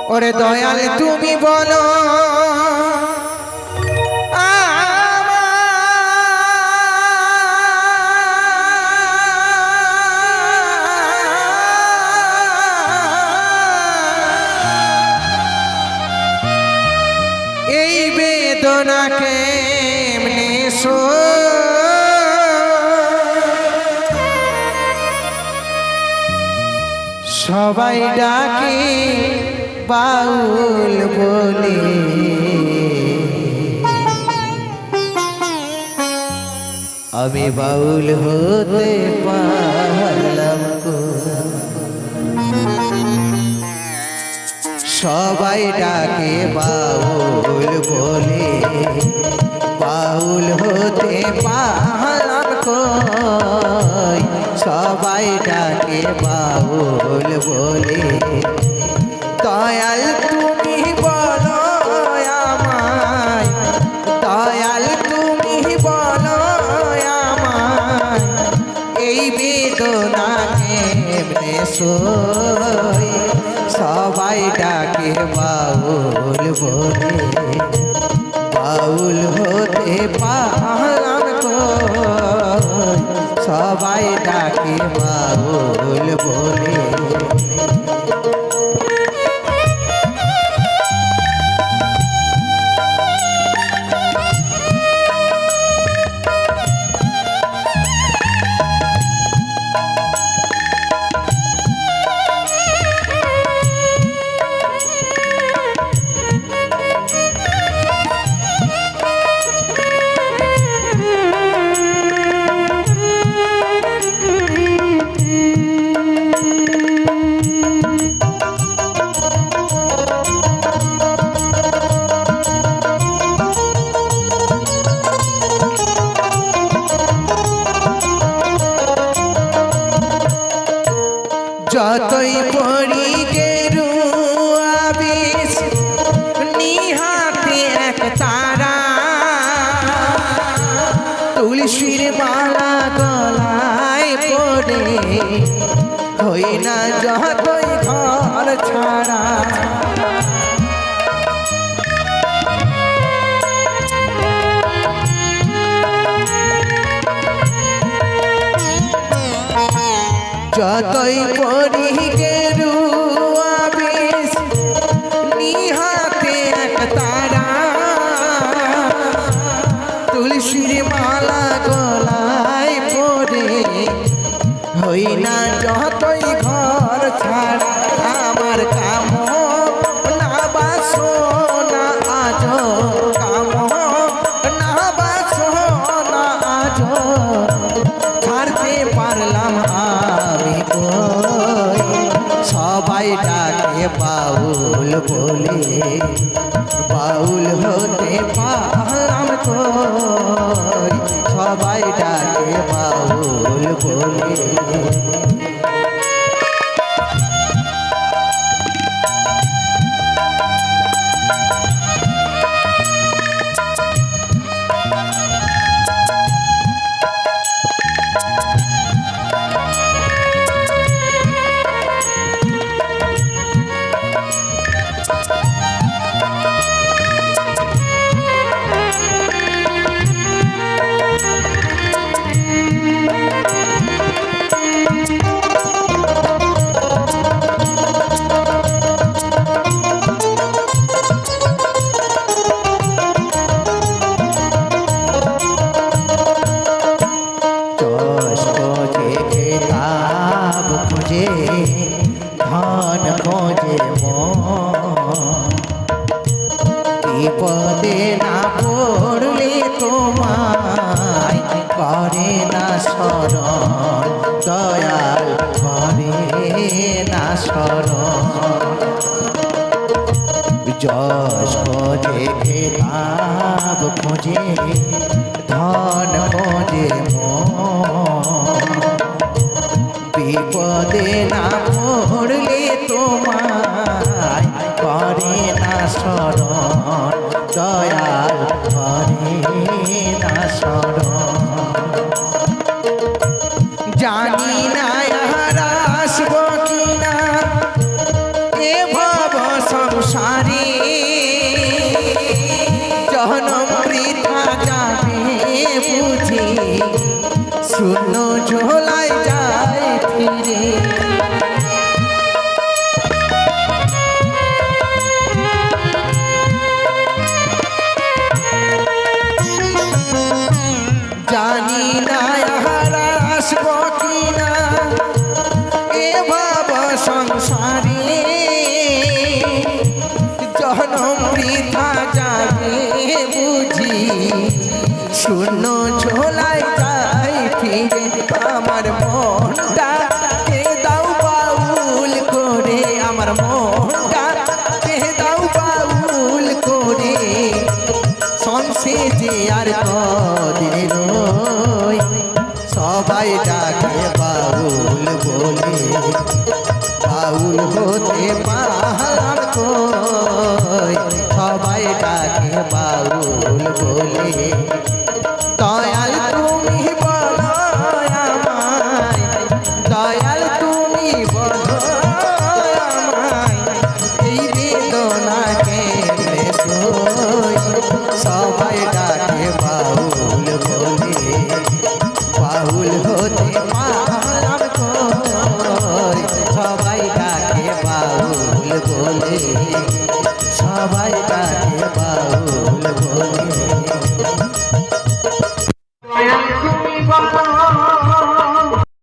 ওরে দয়াল তুমি বলো এই বেদনাকে কেমনে সবাই ডাকে বাউল বলে আমি বাউল হতে পারলাম সবাই ডাকে বাউল বলে বাউল হতে পারলাম কই সবাই ডাকে বাউল বলে দয়াল তুমি বলো আমায় দয়াল তুমি বলো আমায় এই বেদনা কেমনে সই সবাই ডাকে বাউল বলে বাউল হতে পারলাম কই সবাই ডাকে বাউল বলে যতই পড়ি গেরুয়া বিষ নিহাতে এক তারা তুলসীর মালা গলায় পড়ে হই না যতই ঘর ছাড়া যতই পড়ি গেরুয়া বিষ নিহাতে এক তারা তুলসীর মালা গলায় পড়ে হই না যতই ঘর ছাড়া আমার কাম না বাসো না আজ কাম না বাসো না আজ ছাড়তে পারলাম সবাই ডাকে বাউল বলে বাউল হতে পারলাম কই সবাই ডাকে বাউল বলে ধন খোঁজে বিপদে না পড়লে তোমায় করে না শরণ দয়াল করে না শরণ যশ খোঁজে খেতাব খোঁজে ধন খোঁজে বিপদে না পড়লে তোমায় করে না শরণ দয়াল করে না শরণ জানি না আর আসব কিনা এ ভব সংসারে জনম বৃথা যাবে বুঝি শূন্য ঝোলায় যাই ফিরে আমার মনটা কে দাও বাউল করে আমার মনটা কে দাও বাউল করে সংসে যে আর কদিন রই সবাই ডাকে বাউল বলে বাউল হতে পারলাম কই সবাই ডাকে বাউল বলে দয়াল তুমি বলো আমায় দয়াল তুমি বলো আমায় এই বেদনা কেমনে সই সবাই ডাকে বাউল বলে বাউল হতে পারলাম কই সবাই ডাকে বাউল বলে